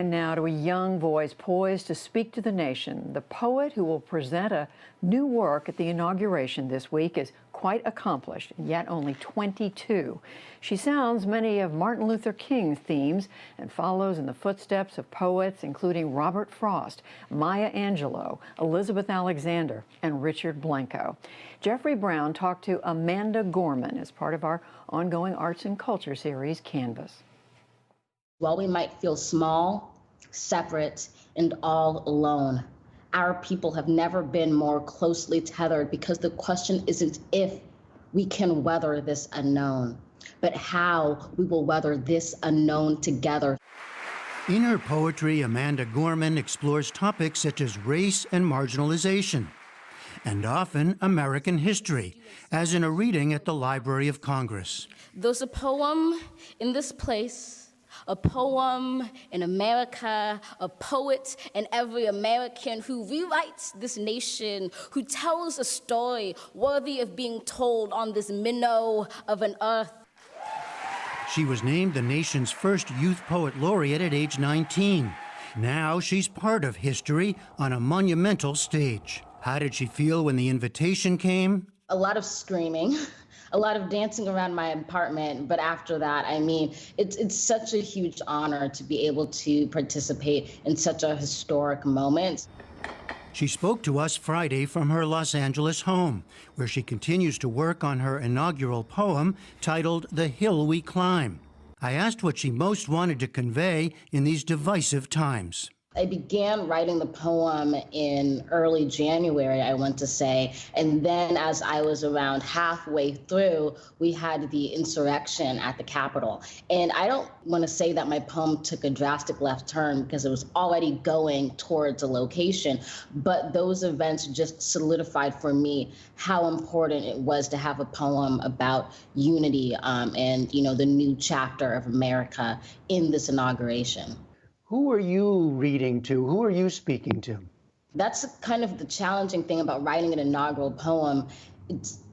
And now to a young voice poised to speak to the nation. The poet who will present a new work at the inauguration this week is quite accomplished, yet only 22. She sounds many of Martin Luther King's themes and follows in the footsteps of poets including Robert Frost, Maya Angelou, Elizabeth Alexander, and Richard Blanco. Jeffrey Brown talked to Amanda Gorman as part of our ongoing arts and culture series, Canvas. While we might feel small, separate, and all alone, our people have never been more closely tethered, because the question isn't if we can weather this unknown, but how we will weather this unknown together. In her poetry, Amanda Gorman explores topics such as race and marginalization, and often American history, as in a reading at the Library of Congress. There's a poem in this place, a poem in America, a poet in every American who rewrites this nation, who tells a story worthy of being told on this minnow of an earth. She was named the nation's first youth poet laureate at age 19. Now she's part of history on a monumental stage. How did she feel when the invitation came? A lot of screaming. A lot of dancing around my apartment, but after that, I mean, it's such a huge honor to be able to participate in such a historic moment. She spoke to us Friday from her Los Angeles home, where she continues to work on her inaugural poem titled The Hill We Climb. I asked what she most wanted to convey in these divisive times. I began writing the poem in early January, I want to say, and then as I was around halfway through, we had the insurrection at the Capitol. And I don't want to say that my poem took a drastic left turn, because it was already going towards a location, but those events just solidified for me how important it was to have a poem about unity and, you know, the new chapter of America in this inauguration. Who are you reading to? Who are you speaking to? That's kind of the challenging thing about writing an inaugural poem.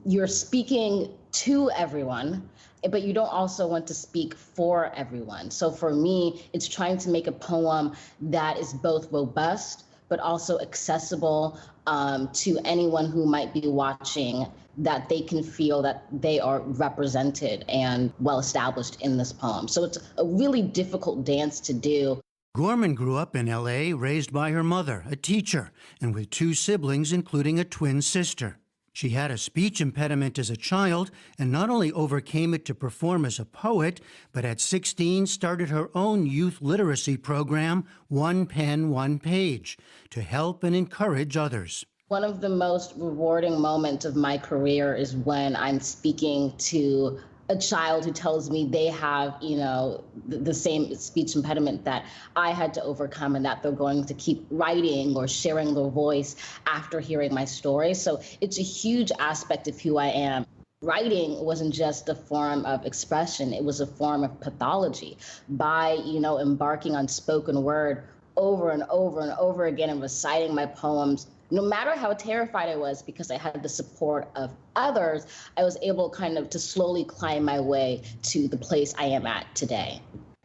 You're speaking to everyone, but you don't also want to speak for everyone. So for me, it's trying to make a poem that is both robust, but also accessible to anyone who might be watching, that they can feel that they are represented and well established in this poem. So it's a really difficult dance to do. Gorman grew up in L.A., raised by her mother, a teacher, and with two siblings, including a twin sister. She had a speech impediment as a child and not only overcame it to perform as a poet, but at 16 started her own youth literacy program, One Pen, One Page, to help and encourage others. One of the most rewarding moments of my career is when I'm speaking to a child who tells me they have, you know, the same speech impediment that I had to overcome, and that they're going to keep writing or sharing their voice after hearing my story. So it's a huge aspect of who I am. Writing wasn't just a form of expression, it was a form of pathology. By, you know, embarking on spoken word over and over and over again and reciting my poems, no matter how terrified I was, because I had the support of others, I was able kind of to slowly climb my way to the place I am at today.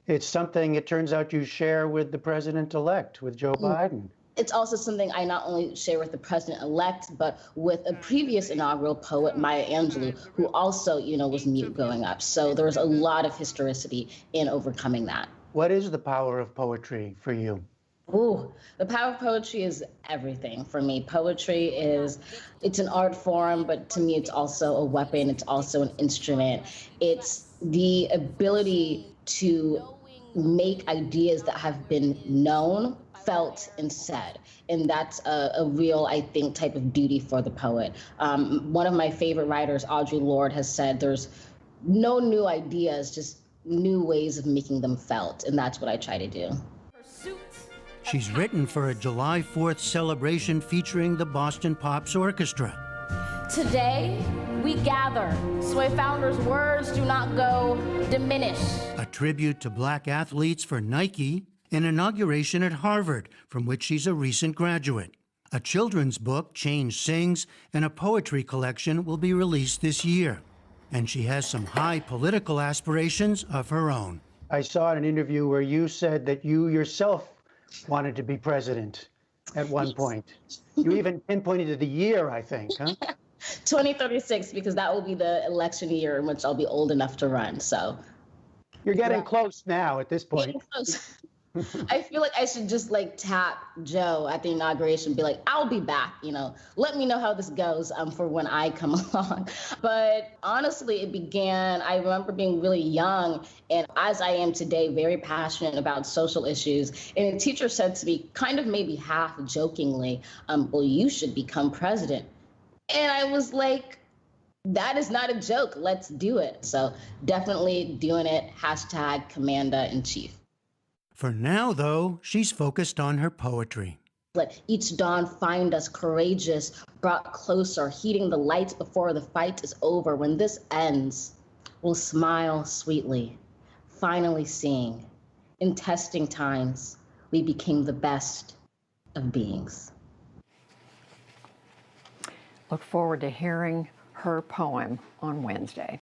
It's something, it turns out, you share with the president-elect, with Joe Biden. It's also something I not only share with the president-elect, but with a previous inaugural poet, Maya Angelou, who also, you know, was mute growing up. So there was a lot of historicity in overcoming that. What is the power of poetry for you? Ooh, the power of poetry is everything for me. Poetry it's an art form, but to me it's also a weapon. It's also an instrument. It's the ability to make ideas that have been known, felt, and said. And that's a real, I think, type of duty for the poet. One of my favorite writers, Audre Lorde, has said there's no new ideas, just new ways of making them felt. And that's what I try to do. She's written for a July 4th celebration featuring the Boston Pops Orchestra. Today, we gather so our founders' words do not go diminished. A tribute to black athletes for Nike, an inauguration at Harvard, from which she's a recent graduate. A children's book, Change Sings, and a poetry collection will be released this year. And she has some high political aspirations of her own. I saw an interview where you said that you yourself wanted to be president at one point. You even pinpointed the year, I think, huh? 2036, because that will be the election year in which I'll be old enough to run. So You're getting close now at this point. getting close. I feel like I should just like tap Joe at the inauguration, be like, I'll be back, let me know how this goes for when I come along. But honestly, it began, I remember being really young, and as I am today, very passionate about social issues. And a teacher said to me, kind of maybe half jokingly, well, you should become president. And I was like, that is not a joke. Let's do it. So definitely doing it. # Commander-in-Chief. For now, though, she's focused on her poetry. Let each dawn find us courageous, brought closer, heeding the lights before the fight is over. When this ends, we'll smile sweetly, finally seeing, in testing times, we became the best of beings. Look forward to hearing her poem on Wednesday.